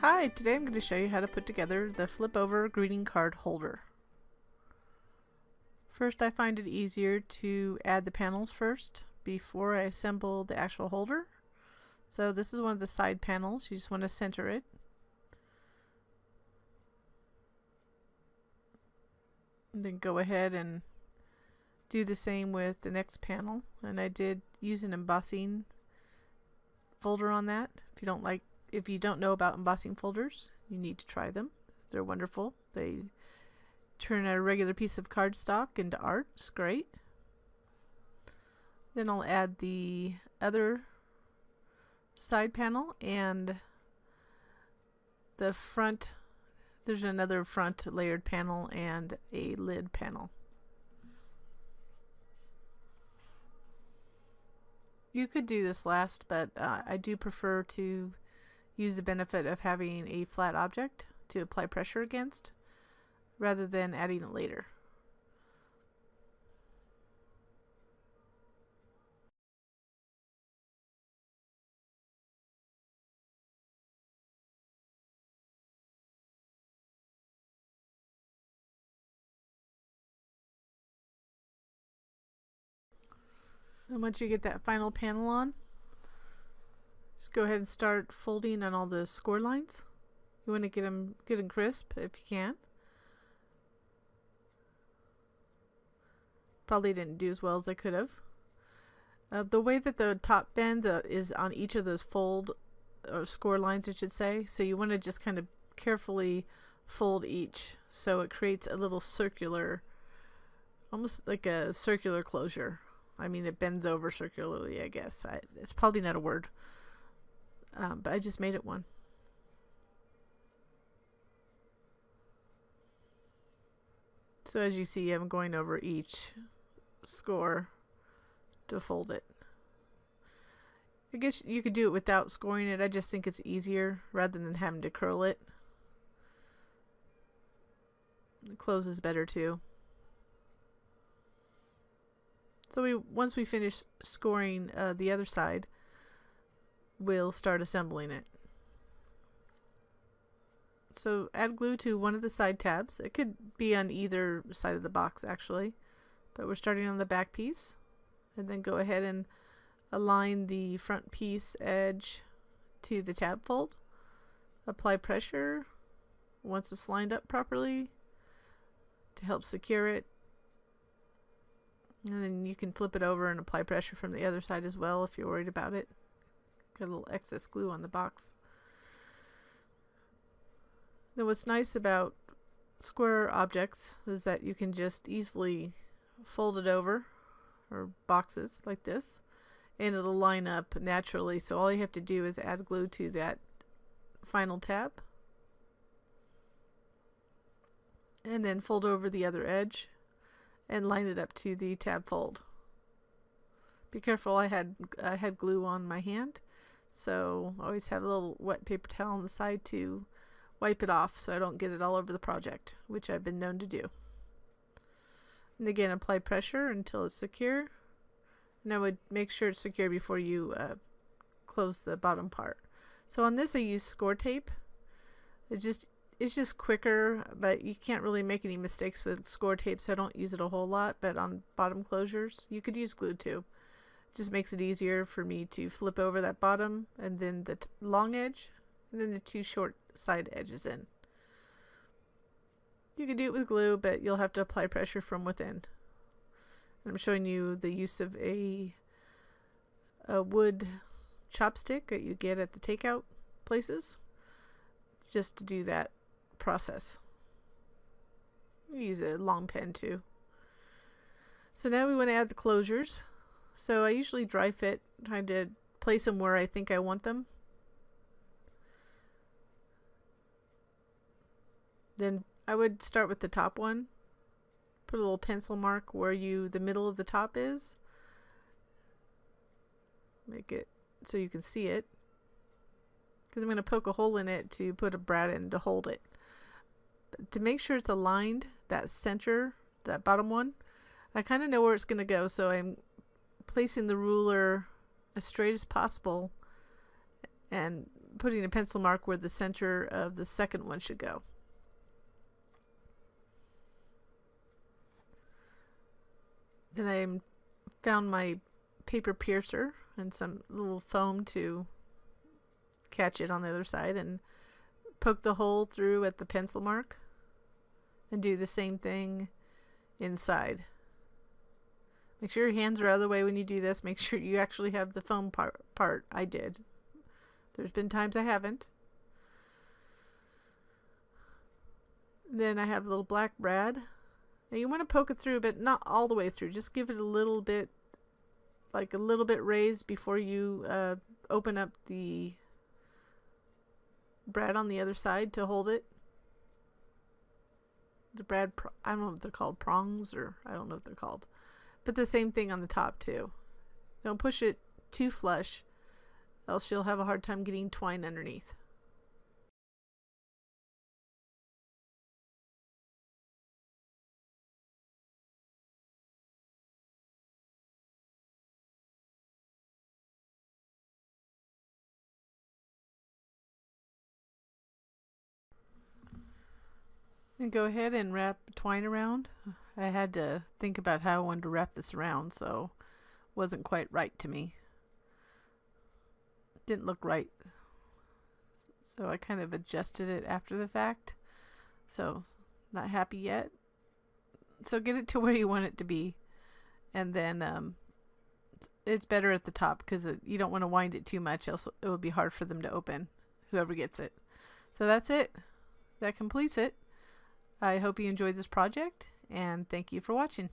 Hi, today I'm going to show you how to put together the flip over greeting card holder. First, I find it easier to add the panels first before I assemble the actual holder. So this is one of the side panels. You just want to center it. And then go ahead and do the same with the next panel. And I did use an embossing folder on that. If you don't know about embossing folders, you need to try them. They're wonderful. They turn a regular piece of cardstock into art. It's great. Then I'll add the other side panel and the front. There's another front layered panel and a lid panel. You could do this last, but I do prefer to use the benefit of having a flat object to apply pressure against rather than adding it later. And once you get that final panel on, just go ahead and start folding on all the score lines. You want to get them good and crisp if you can. Probably didn't do as well as I could have. The way that the top bend is on each of those fold or score lines, I should say. So you want to just kind of carefully fold each so it creates a little circular, almost like a circular closure. I mean, it bends over circularly, I guess. It's probably not a word. But I just made it one. So as you see, I'm going over each score to fold it. I guess you could do it without scoring it. I just think it's easier rather than having to curl it. It closes better too. So once we finish scoring the other side, we'll start assembling it. So add glue to one of the side tabs. It could be on either side of the box actually, but we're starting on the back piece. And then go ahead and align the front piece edge to the tab fold. Apply pressure once it's lined up properly to help secure it. And then you can flip it over and apply pressure from the other side as well if you're worried about it. Got a little excess glue on the box. Now what's nice about square objects is that you can just easily fold it over, or boxes like this, and it'll line up naturally. So all you have to do is add glue to that final tab and then fold over the other edge and line it up to the tab fold. Be careful, I had glue on my hand, so always have a little wet paper towel on the side to wipe it off so I don't get it all over the project, which I've been known to do. And again, apply pressure until it's secure. And I would make sure it's secure before you close the bottom part. So on this I use score tape. It's just quicker, but you can't really make any mistakes with score tape, so I don't use it a whole lot. But on bottom closures, you could use glue too. It just makes it easier for me to flip over that bottom and then the long edge and then the two short side edges in. You can do it with glue, but you'll have to apply pressure from within. I'm showing you the use of a wood chopstick that you get at the takeout places just to do that process. You use a long pen too. So now we want to add the closures. So I usually dry fit, trying to place them where I think I want them. Then I would start with the top one. Put a little pencil mark where the middle of the top is. Make it so you can see it. Because I'm going to poke a hole in it to put a brad in to hold it. But to make sure it's aligned, that center, that bottom one, I kind of know where it's going to go, so I'm placing the ruler as straight as possible and putting a pencil mark where the center of the second one should go. Then I found my paper piercer and some little foam to catch it on the other side, and poke the hole through at the pencil mark and do the same thing inside. Make sure your hands are out of the way when you do this. Make sure you actually have the foam part. I did. There's been times I haven't. Then I have a little black brad. Now you want to poke it through, but not all the way through. Just give it a little bit, like a little bit raised before you open up the brad on the other side to hold it. The brad, I don't know if they're called prongs, or I don't know what they're called. But the same thing on the top too. Don't push it too flush, else you'll have a hard time getting twine underneath. And go ahead and wrap twine around. I had to think about how I wanted to wrap this around, so it wasn't quite right to me. Didn't look right. So I kind of adjusted it after the fact. So not happy yet. So get it to where you want it to be. And then it's better at the top because you don't want to wind it too much, else it would be hard for them to open, whoever gets it. So that's it. That completes it. I hope you enjoyed this project, and thank you for watching.